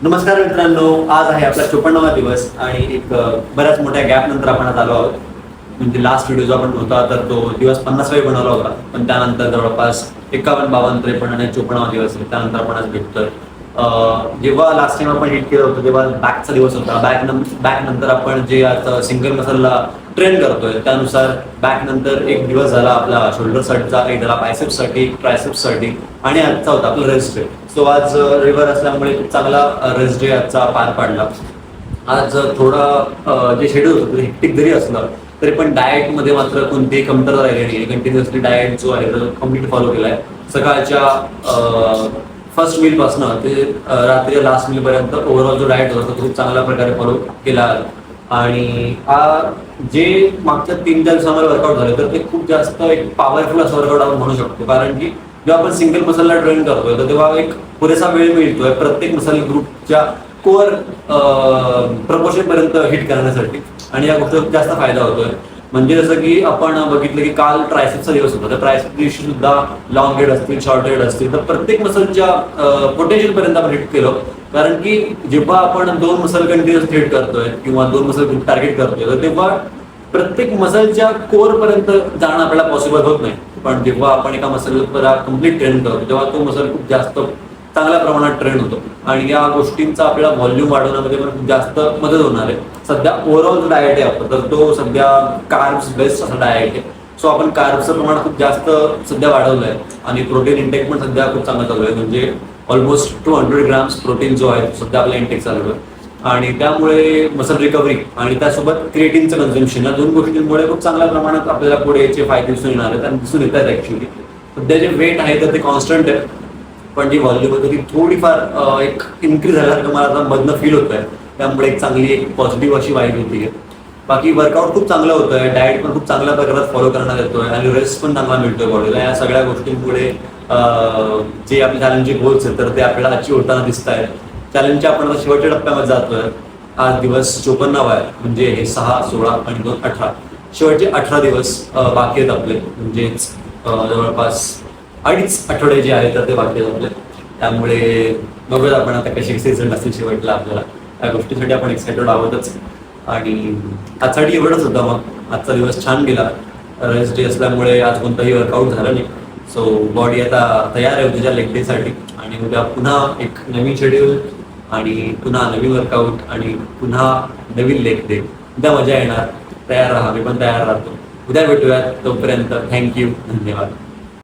नमस्कार मित्रांनो, आज आहे आपला 54वा दिवस आणि एक बऱ्याच मोठ्या गॅप नंतर आपण आज आलो आहोत. म्हणजे लास्ट व्हिडिओ जो आपण होता तर तो दिवस 50वा बनवला होता, पण त्यानंतर जवळपास 51, 52, 53 आणि 54वा दिवस आहे. त्यानंतर आपण आज भेटतोय. जेव्हा लास्ट टाइम आपण हिट केलं होतं तेव्हा बॅकचा दिवस होता. बॅक नंतर आपण जे आता सिंगल मसलला ट्रेन करतोय त्यानुसार बॅक नंतर एक दिवस झाला आपला शोल्डरसाठीचा, एक झाला बायसेप्ससाठी, ट्रायसेप्ससाठी आणि आजचा होता आपला रेस्ट डे. सो आज रविवार असल्यामुळे खूप चांगला रेस्ट डे आजचा पार पाडला. आज थोडा जे शेड्यूल होतं ते हेक्टिक जरी असलं तरी पण डाएटमध्ये मात्र कोणतीही कमतरता राहिली नाही. कंटिन्युअसली डाएट जो आहे तो कम्प्लीट फॉलो केलाय. सकाळच्या फर्स्ट मील पासून ते रात्री लास्ट मील पर्यंत ओव्हरऑल जो डाएट होता तो खूप चांगल्या प्रकारे फॉलो केला. आणि जे मागच्या 3-4 दिवसामध्ये वर्कआउट झाले तर ते खूप जास्त एक पॉवरफुल असं वर्कआउट आपण म्हणू शकतो. कारण की जेव्हा आपण सिंगल मसलला ट्रेन करतोय तर तेव्हा एक पुरेसा वेळ मिळतोय प्रत्येक मसल ग्रुपच्या कोअर प्रपोर्शन पर्यंत हिट करण्यासाठी आणि या गोष्टीचा जास्त फायदा होतोय. म्हणजे जसं की आपण बघितलं की काल ट्रायसेप्सचा दिवस होता, तर ट्रायसेप्स दिवशी सुद्धा लॉंग हेड असतील, शॉर्ट हेड असतील, तर प्रत्येक मसलच्या पोटेन्शियल पर्यंत आपण हिट केलं. कारण की जेव्हा आपण 2 मसल कंटिन्युअस हिट करतोय किंवा 2 मसल टार्गेट करतोय तर तेव्हा प्रत्येक मसलच्या कोअर पर्यंत जाणं आपल्याला पॉसिबल होत नाही. पण जेव्हा आपण एका मसलला कम्प्लीट ट्रेन करतो तेव्हा तो मसल खूप जास्त चांगल्या प्रमाणात ट्रेन होतो आणि या गोष्टींचा आपल्याला व्हॉल्यूम वाढवण्यामध्ये पण खूप जास्त मदत होणार आहे. सध्या ओव्हरऑल जो डाएट आहे आपला तर तो सध्या कार्ब्स बेस्ड असा डाएट आहे. सो आपण कार्ब्सचं प्रमाण खूप जास्त सध्या वाढवलं आहे आणि प्रोटीन इंटेक पण सध्या खूप चांगला चालू आहे. म्हणजे ऑलमोस्ट 200 ग्रॅम्स प्रोटीन जो आहे सध्या आपला इंटेक चालू आहे आणि त्यामुळे मसल रिकव्हरी आणि त्यासोबत क्रिएटिनचं कन्झम्पशन या 2 गोष्टींमुळे खूप चांगल्या प्रमाणात आपल्याला पुढे याचे फायदे दिसून येणार आहेत आणि दिसून येत आहेत. ऍक्च्युली सध्या जे वेट आहे तर ते कॉन्स्टंट आहे, पण जी व्हॉल्यूम होती ती थोडीफार एक इन्क्रीज झाल्यासारखं मला आता मधनं फील होत आहे. त्यामुळे एक चांगली एक पॉझिटिव्ह अशी वाईब होती. बाकी वर्कआउट खूप चांगलं होतंय, डाएट पण खूप चांगल्या प्रकारात फॉलो करण्यात येतोय आणि रेस्ट पण चांगला मिळतोय बॉडीला. या सगळ्या गोष्टींमुळे जे आपले चॅलेंजचे गोल्स आहेत तर ते आपल्याला अचीव होताना दिसत आहेत. चॅलेंजच्या आपण आता शेवटच्या टप्प्यामध्ये जातोय. आज दिवस 54वा आहे, म्हणजे हे 6, 16 आणि 2, 18 शेवटचे 18 दिवस बाकी आहेत आपले. म्हणजेच जवळपास 2.5 आठवडे जे आहेत तर ते बाकी आहेत आपले. त्यामुळे बघूया आपण आता कसे रिझल्ट असतील शेवटला. आपल्याला त्या गोष्टीसाठी आपण एक्साइटेड आहोतच आणि आजसाठी एवढंच होतं. मग आजचा दिवस छान गेला. रेस्ट डे असल्यामुळे आज कोणताही वर्कआउट झालं नाही. सो बॉडी आता तयार आहे उद्याच्या लेग डेसाठी आणि उद्या पुन्हा एक नवीन शेड्यूल आणि पुन्हा नवीन वर्कआउट आणि पुन्हा नवीन लेग डे. उद्या मजा येणार. तयार राहा, मी पण तयार राहतो. उद्या भेटूयात. तोपर्यंत थँक्यू, धन्यवाद.